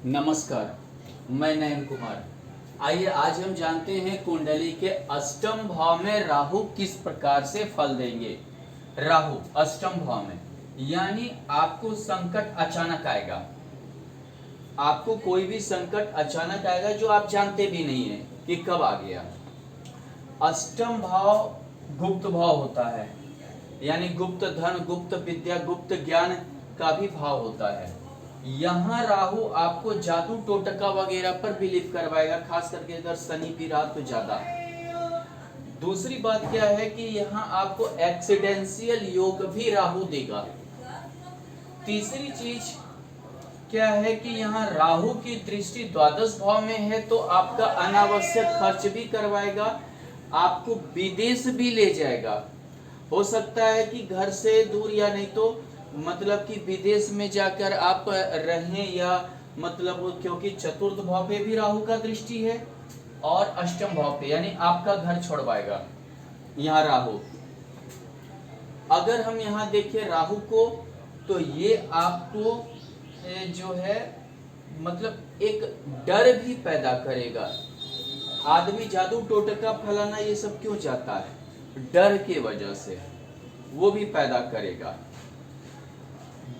नमस्कार, मैं नयन कुमार। आइए आज हम जानते हैं कुंडली के अष्टम भाव में राहु किस प्रकार से फल देंगे। राहु अष्टम भाव में यानी आपको संकट अचानक आएगा। आपको कोई भी संकट अचानक आएगा जो आप जानते भी नहीं है कि कब आ गया। अष्टम भाव गुप्त भाव होता है, यानी गुप्त धन, गुप्त विद्या, गुप्त ज्ञान का भी भाव होता है। यहाँ राहु आपको जादू टोटका वगैरह पर बिलीव करवाएगा, खास करके अगर शनि भी रहा तो ज्यादा। दूसरी बात क्या है कि यहाँ आपको एक्सीडेंशियल योग भी राहु देगा। तीसरी चीज क्या है कि यहाँ राहु की दृष्टि द्वादश भाव में है तो आपका अनावश्यक खर्च भी करवाएगा, आपको विदेश भी ले जाएगा। हो सकता है कि घर से दूर या नहीं तो मतलब कि विदेश में जाकर आप रहें, या मतलब क्योंकि चतुर्थ भाव पे भी राहु का दृष्टि है और अष्टम भाव पे, यानी आपका घर छोड़वाएगा यहाँ राहु। अगर हम यहाँ देखें राहु को तो ये आपको जो है मतलब एक डर भी पैदा करेगा। आदमी जादू टोटका फलाना ये सब क्यों चाहता है? डर के वजह से वो भी पैदा करेगा।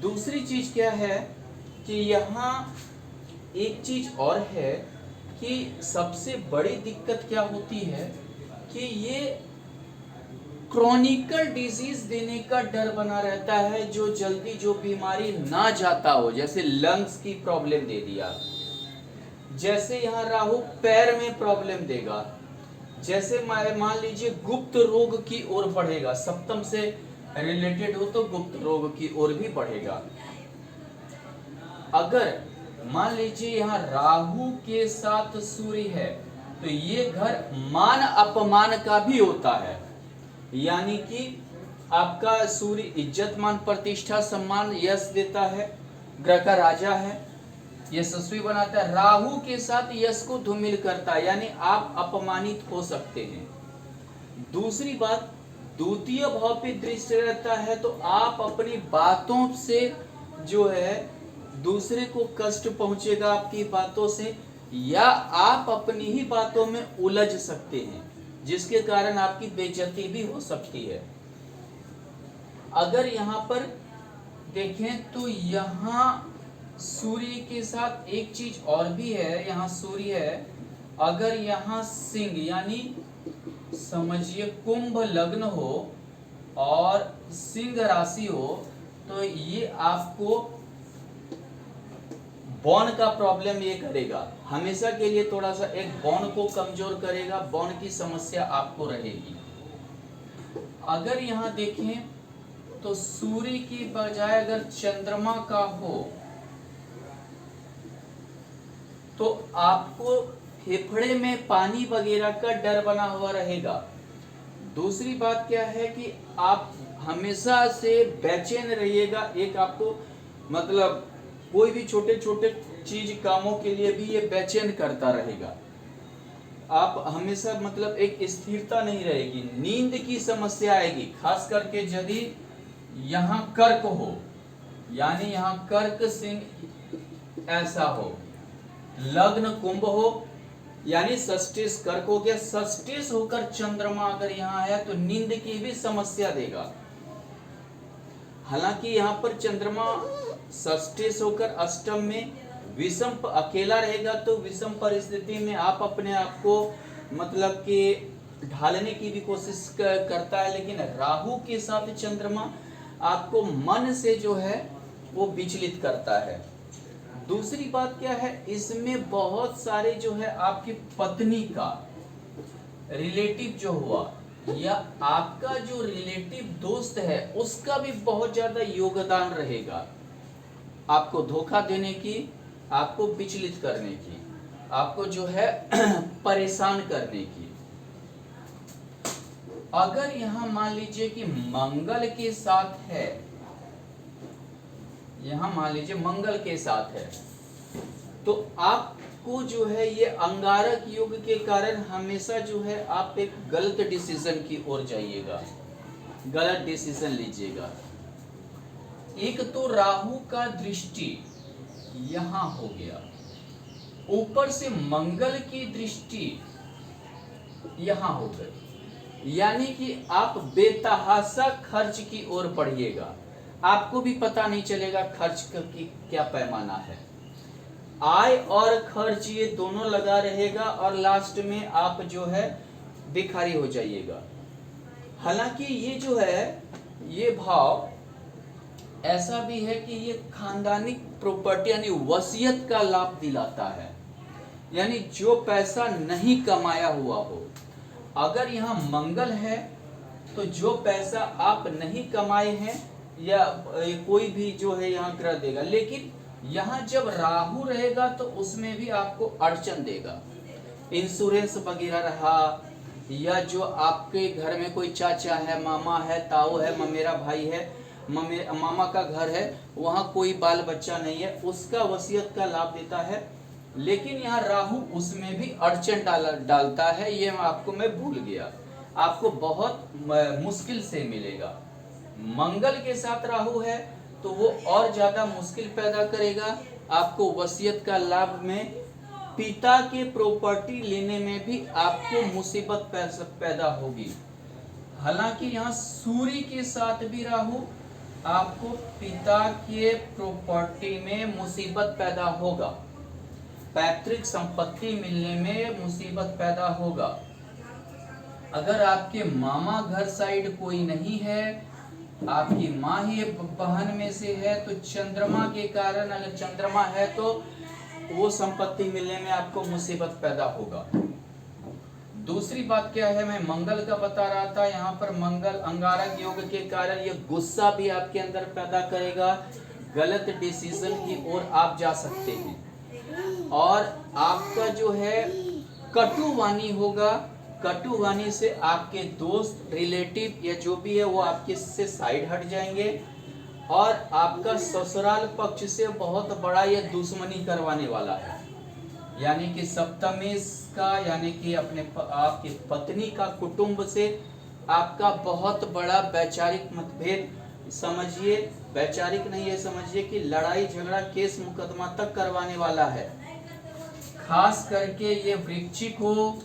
दूसरी चीज क्या है कि यहाँ एक चीज और है कि सबसे बड़ी दिक्कत क्या होती है कि ये क्रॉनिकल डिजीज देने का डर बना रहता है, जो जल्दी जो बीमारी ना जाता हो, जैसे लंग्स की प्रॉब्लम दे दिया, जैसे यहाँ राहु पैर में प्रॉब्लम देगा, जैसे मान लीजिए गुप्त रोग की ओर बढ़ेगा, सप्तम से रिलेटेड हो तो गुप्त रोग की ओर भी बढ़ेगा। अगर मान लीजिए यहाँ राहु के साथ सूर्य है तो ये घर मान अपमान का भी होता है, यानी कि आपका सूर्य इज्जत मान प्रतिष्ठा सम्मान यश देता है, ग्रह का राजा है, यशस्वी बनाता है। राहु के साथ यश को धूमिल करता है, यानी आप अपमानित हो सकते हैं। दूसरी बात, द्वितीय भाव पे दृष्टि रहता है तो आप अपनी बातों से जो है दूसरे को कष्ट पहुंचेगा आपकी बातों से, या आप अपनी ही बातों में उलझ सकते हैं जिसके कारण आपकी बेइज्जती भी हो सकती है। अगर यहाँ पर देखें तो यहाँ सूर्य के साथ एक चीज और भी है, यहाँ सूर्य है, अगर यहाँ सिंह यानी समझिए कुंभ लग्न हो और सिंह राशि हो तो ये आपको बॉन का प्रॉब्लम ये करेगा, हमेशा के लिए थोड़ा सा एक बॉन को कमजोर करेगा, बॉन की समस्या आपको रहेगी। अगर यहाँ देखें तो सूर्य की बजाय अगर चंद्रमा का हो तो आपको फेफड़े में पानी वगैरह का डर बना हुआ रहेगा। दूसरी बात क्या है कि आप हमेशा से बेचैन रहिएगा, एक आपको मतलब कोई भी छोटे छोटे चीज कामों के लिए भी ये बेचैन करता रहेगा। आप हमेशा मतलब एक स्थिरता नहीं रहेगी, नींद की समस्या आएगी, खास करके यदि यहाँ कर्क हो, यानी यहाँ कर्क सिंह ऐसा हो, लग्न कुंभ हो, यानी षष्ठेश कर्क हो गया, षष्ठेश होकर चंद्रमा अगर यहाँ है तो नींद की भी समस्या देगा। हालांकि यहाँ पर चंद्रमा षष्ठेश होकर अष्टम में विषम अकेला रहेगा तो विषम परिस्थिति में आप अपने आप को मतलब कि ढालने की भी कोशिश करता है, लेकिन राहु के साथ चंद्रमा आपको मन से जो है वो विचलित करता है। दूसरी बात क्या है, इसमें बहुत सारे जो है आपकी पत्नी का रिलेटिव जो हुआ या आपका जो रिलेटिव दोस्त है उसका भी बहुत ज्यादा योगदान रहेगा, आपको धोखा देने की, आपको विचलित करने की, आपको जो है परेशान करने की। अगर यहाँ मान लीजिए कि मंगल के साथ है, यहाँ मान लीजिए मंगल के साथ है तो आपको जो है ये अंगारक योग के कारण हमेशा जो है आप एक गलत डिसीजन की ओर जाइएगा, गलत डिसीजन लीजिएगा। एक तो राहु का दृष्टि यहाँ हो गया, ऊपर से मंगल की दृष्टि यहां हो गई, यानी कि आप बेतहाशा खर्च की ओर बढ़िएगा, आपको भी पता नहीं चलेगा खर्च की क्या पैमाना है। आय और खर्च ये दोनों लगा रहेगा और लास्ट में आप जो है भिखारी हो जाइएगा। हालांकि ये जो है ये भाव ऐसा भी है कि ये खानदानी प्रॉपर्टी यानी वसीयत का लाभ दिलाता है, यानी जो पैसा नहीं कमाया हुआ हो, अगर यहाँ मंगल है तो जो पैसा आप नहीं कमाए हैं या कोई भी जो है यहाँ ग्रह देगा, लेकिन यहाँ जब राहु रहेगा तो उसमें भी आपको अड़चन देगा। इंश्योरेंस वगैरह रहा, या जो आपके घर में कोई चाचा है, मामा है, ताऊ है, ममेरा भाई है, मामा का घर है, वहाँ कोई बाल बच्चा नहीं है, उसका वसीयत का लाभ देता है, लेकिन यहाँ राहु उसमें भी अड़चन डालता है। ये आपको मैं भूल गया, आपको बहुत मुश्किल से मिलेगा। मंगल के साथ राहु है तो वो और ज्यादा मुश्किल पैदा करेगा आपको वसीयत का लाभ में, पिता के प्रॉपर्टी लेने में भी आपको मुसीबत पैदा होगी। हालांकि यहाँ सूर्य के साथ भी राहु आपको पिता के प्रॉपर्टी में मुसीबत पैदा होगा, पैतृक संपत्ति मिलने में मुसीबत पैदा होगा। अगर आपके मामा घर साइड कोई नहीं है, आपकी माँ ही बहन में से है, तो चंद्रमा के कारण अगर चंद्रमा है तो वो संपत्ति मिलने में आपको मुसीबत पैदा होगा। दूसरी बात क्या है, मैं मंगल का बता रहा था, यहाँ पर मंगल अंगारक योग के कारण ये गुस्सा भी आपके अंदर पैदा करेगा, गलत डिसीजन की ओर आप जा सकते हैं, और आपका जो है कटुवाणी होगा, कटुवाणी से आपके दोस्त, रिलेटिव या जो भी है वो आपके से साइड हट जाएंगे, और आपका ससुराल पक्ष से बहुत बड़ा ये दुश्मनी करवाने वाला है, यानी कि सप्तमेश का, यानी कि आपकी पत्नी का कुटुंब से आपका बहुत बड़ा वैचारिक मतभेद, समझिए वैचारिक नहीं है, समझिए कि लड़ाई झगड़ा केस मुकदमा तक करवाने वाला है। खास करके ये वृश्चिक हो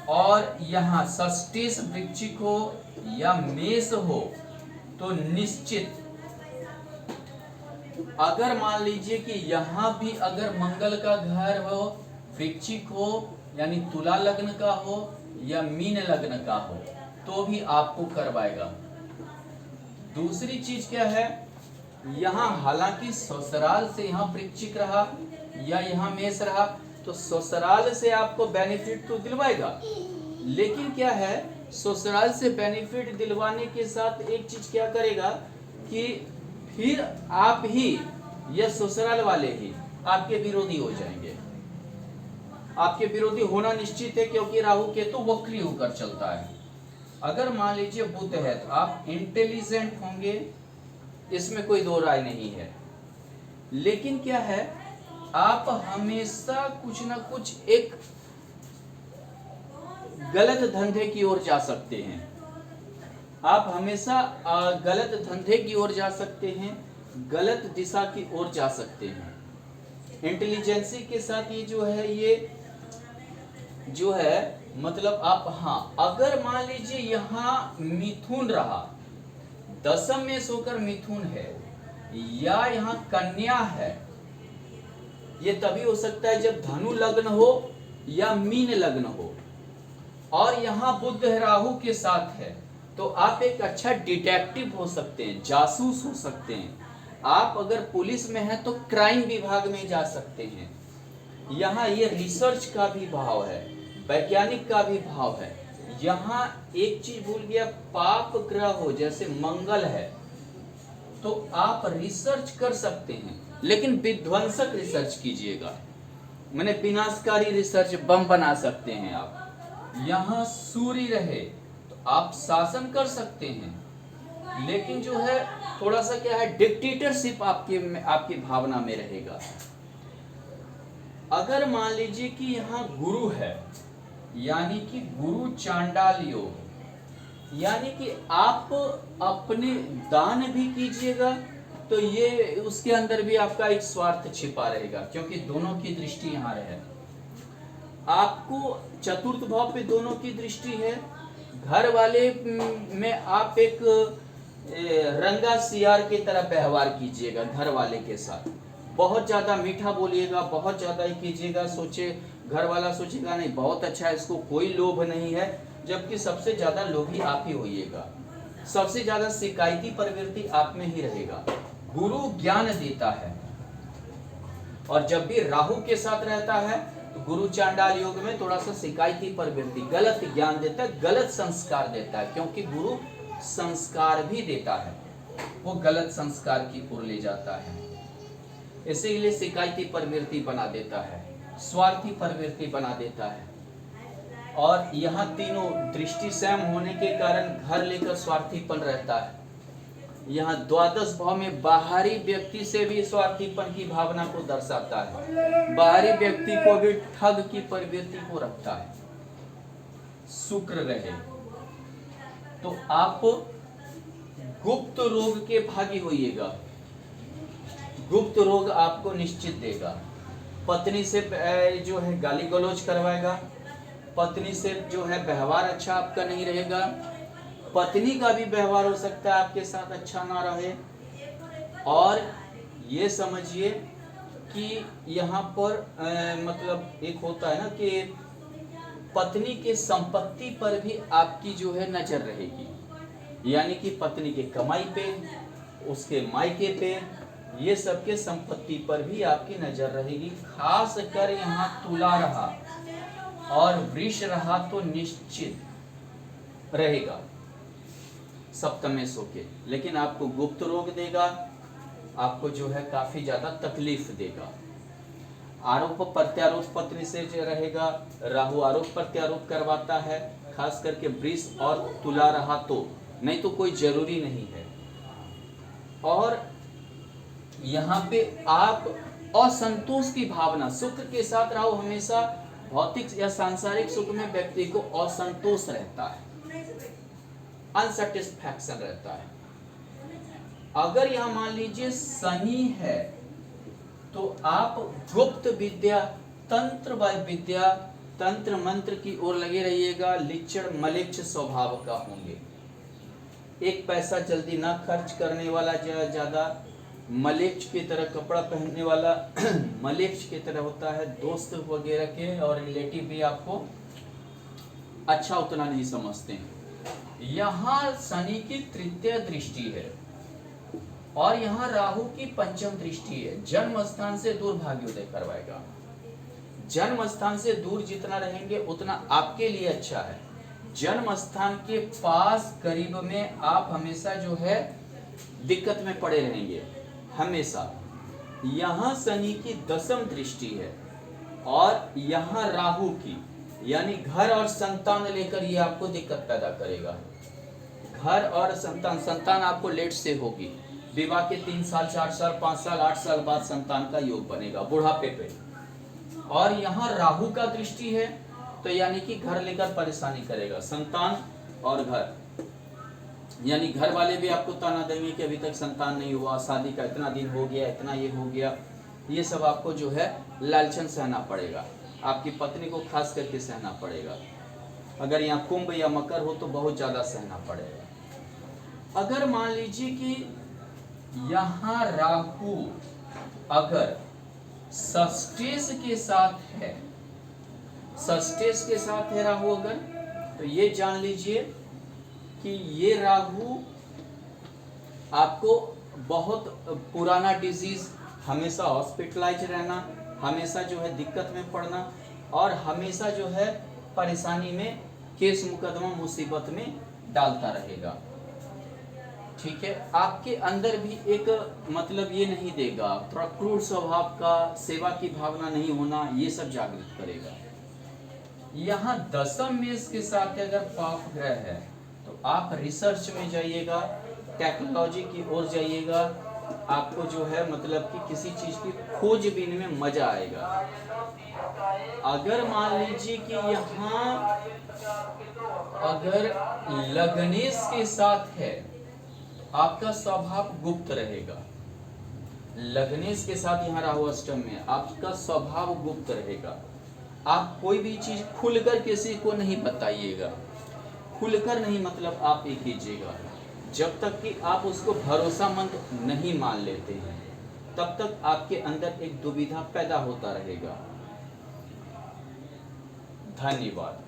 और यहाँ षष्ठेश वृश्चिक हो या मेष हो तो निश्चित, अगर मान लीजिए कि यहाँ भी अगर मंगल का घर हो, वृश्चिक हो यानी तुला लग्न का हो या मीन लग्न का हो, तो भी आपको करवाएगा। दूसरी चीज क्या है, यहाँ हालांकि ससुराल से यहाँ वृश्चिक रहा या यहाँ मेष रहा तो ससुराल से आपको बेनिफिट तो दिलवाएगा, लेकिन क्या है ससुराल से बेनिफिट दिलवाने के साथ एक चीज क्या करेगा कि फिर आप ही या ससुराल वाले ही आपके विरोधी हो जाएंगे। आपके विरोधी होना निश्चित है, क्योंकि राहु केतु वक्री होकर चलता है। अगर मान लीजिए बुध है तो आप इंटेलिजेंट होंगे, इसमें कोई दो राय नहीं है, लेकिन क्या है आप हमेशा कुछ ना कुछ एक गलत धंधे की ओर जा सकते हैं, आप हमेशा गलत धंधे की ओर जा सकते हैं, गलत दिशा की ओर जा सकते हैं। इंटेलिजेंसी के साथ ये जो है मतलब आप, हाँ अगर मान लीजिए यहाँ मिथुन रहा, दशम में सोकर मिथुन है या यहाँ कन्या है, ये तभी हो सकता है जब धनु लग्न हो या मीन लग्न हो, और यहाँ बुध राहु के साथ है, तो आप एक अच्छा डिटेक्टिव हो सकते हैं, जासूस हो सकते हैं। आप अगर पुलिस में हैं तो क्राइम विभाग में जा सकते हैं। यहाँ ये रिसर्च का भी भाव है, वैज्ञानिक का भी भाव है। यहाँ एक चीज भूल गया, पाप ग्रह हो जैसे मंगल है तो आप रिसर्च कर सकते हैं, लेकिन विध्वंसक रिसर्च कीजिएगा, मैंने विनाशकारी रिसर्च, बम बना सकते हैं आप। यहाँ सूर्य रहे तो आप शासन कर सकते हैं, लेकिन जो है थोड़ा सा क्या है डिक्टेटरशिप आपकी भावना में रहेगा। अगर मान लीजिए कि यहाँ गुरु है, यानी कि गुरु चांडाल योग, यानी कि आप अपने दान भी कीजिएगा तो ये उसके अंदर भी आपका एक स्वार्थ छिपा रहेगा, क्योंकि दोनों की दृष्टि यहाँ रहे। आपको चतुर्थ भाव पे दोनों की दृष्टि है। घर वाले में आप एक रंगा सियार की तरह व्यवहार कीजिएगा घर वाले के साथ। बहुत ज्यादा मीठा बोलिएगा, बहुत ज्यादा ही कीजिएगा, सोचे घर वाला सोचेगा नहीं बहुत अच्छा है, इसको कोई लोभ नहीं है, जबकि सबसे ज्यादा लोभी आप ही होइएगा। सबसे ज्यादा शिकायती प्रवृत्ति आप में ही रहेगा। गुरु ज्ञान देता है, और जब भी राहु के साथ रहता है तो गुरु चांडाल योग में थोड़ा सा शिकायती प्रवृत्ति, गलत ज्ञान देता है, गलत संस्कार देता है, क्योंकि गुरु संस्कार भी देता है, वो गलत संस्कार की ओर ले जाता है, इसीलिए शिकायती प्रवृत्ति बना देता है, स्वार्थी प्रवृत्ति बना देता है। और यहाँ तीनों दृष्टि सेम होने के कारण घर लेकर स्वार्थीपन रहता है। यहाँ द्वादश भाव में बाहरी व्यक्ति से भी स्वार्थीपन की भावना को दर्शाता है, बाहरी व्यक्ति को भी ठग की प्रवृत्ति को रखता है। शुक्र रहे तो आप गुप्त रोग के भागी होइएगा, गुप्त रोग आपको निश्चित देगा। पत्नी से जो है गाली गलौज करवाएगा, पत्नी से जो है व्यवहार अच्छा आपका नहीं रहेगा, पत्नी का भी व्यवहार हो सकता है आपके साथ अच्छा ना रहे। और ये समझिए कि यहाँ पर मतलब एक होता है ना कि पत्नी के संपत्ति पर भी आपकी जो है नजर रहेगी, यानी कि पत्नी के कमाई पे, उसके मायके पे, ये सबके संपत्ति पर भी आपकी नजर रहेगी। खास कर यहाँ तुला रहा और वृष रहा तो निश्चित रहेगा सप्तमेश होके, लेकिन आपको गुप्त रोग देगा, आपको जो है काफी ज्यादा तकलीफ देगा। आरोप प्रत्यारोप पत्नी से जो रहेगा, राहु आरोप प्रत्यारोप करवाता है, खास करके वृष और तुला रहा तो, नहीं तो कोई जरूरी नहीं है। और यहाँ पे आप असंतोष की भावना, शुक्र के साथ राहु हमेशा भौतिक या सांसारिक सुख में व्यक्ति को असंतोष रहता है, अनसेटिस्फैक्शन रहता है। अगर यहाँ मान लीजिए शनि है तो आप गुप्त विद्या, तंत्र विद्या, तंत्र मंत्र की ओर लगे रहिएगा, लिच्चड़ मलिच्छ स्वभाव का होंगे। एक पैसा जल्दी ना खर्च करने वाला, ज्यादा मलिच्छ की तरह कपड़ा पहनने वाला मलिच्छ की तरह होता है। दोस्त वगैरह के और रिलेटिव भी आपको अच्छा उतना नहीं समझते हैं। यहाँ शनि की तृतीय दृष्टि है और यहाँ राहु की पंचम दृष्टि है। जन्म स्थान से दूर भाग्योदय करवाएगा। जन्म स्थान से दूर जितना रहेंगे उतना आपके लिए अच्छा है। जन्म स्थान के पास करीब में आप हमेशा जो है दिक्कत में पड़े रहेंगे हमेशा। यहाँ शनि की दसम दृष्टि है और यहाँ राहु की, यानी घर और संतान लेकर ये आपको दिक्कत पैदा करेगा। घर और संतान, संतान आपको लेट से होगी। विवाह के 3 साल, 4 साल, 5 साल, 8 साल बाद संतान का योग बनेगा बुढ़ापे पे। और यहाँ राहु का दृष्टि है तो यानी कि घर लेकर परेशानी करेगा, संतान और घर। यानी घर वाले भी आपको ताना देंगे कि अभी तक संतान नहीं हुआ, शादी का इतना दिन हो गया, इतना ये हो गया। ये सब आपको जो है लालचन सहना पड़ेगा, आपकी पत्नी को खास करके सहना पड़ेगा। अगर यहाँ कुंभ या मकर हो तो बहुत ज्यादा सहना पड़ेगा। अगर मान लीजिए कि यहाँ राहु अगर षष्ठेश के साथ है, षष्ठेश के साथ है राहु अगर, तो ये जान लीजिए कि ये राहु आपको बहुत पुराना डिजीज, हमेशा हॉस्पिटलाइज रहना, हमेशा जो है दिक्कत में पड़ना और हमेशा जो है परेशानी में, केस मुकदमा मुसीबत में डालता रहेगा। ठीक है, आपके अंदर भी एक मतलब ये नहीं देगा, थोड़ा क्रूर स्वभाव का, सेवा की भावना नहीं होना, ये सब जागृत करेगा। यहाँ दसम मेष के साथ अगर पाप ग्रह है तो आप रिसर्च में जाइएगा, टेक्नोलॉजी की ओर जाइएगा, आपको जो है मतलब कि किसी चीज की खोजबीन में मजा आएगा। अगर मान लीजिए कि यहाँ अगर लग्नेश के साथ है, आपका स्वभाव गुप्त रहेगा, लग्नेश के साथ यहाँ राहु अष्टम में, आपका स्वभाव गुप्त रहेगा। आप कोई भी चीज खुलकर किसी को नहीं बताइएगा, खुलकर नहीं मतलब आप ये कीजिएगा, जब तक कि आप उसको भरोसामंद नहीं मान लेते हैं तब तक आपके अंदर एक दुविधा पैदा होता रहेगा। धन्यवाद।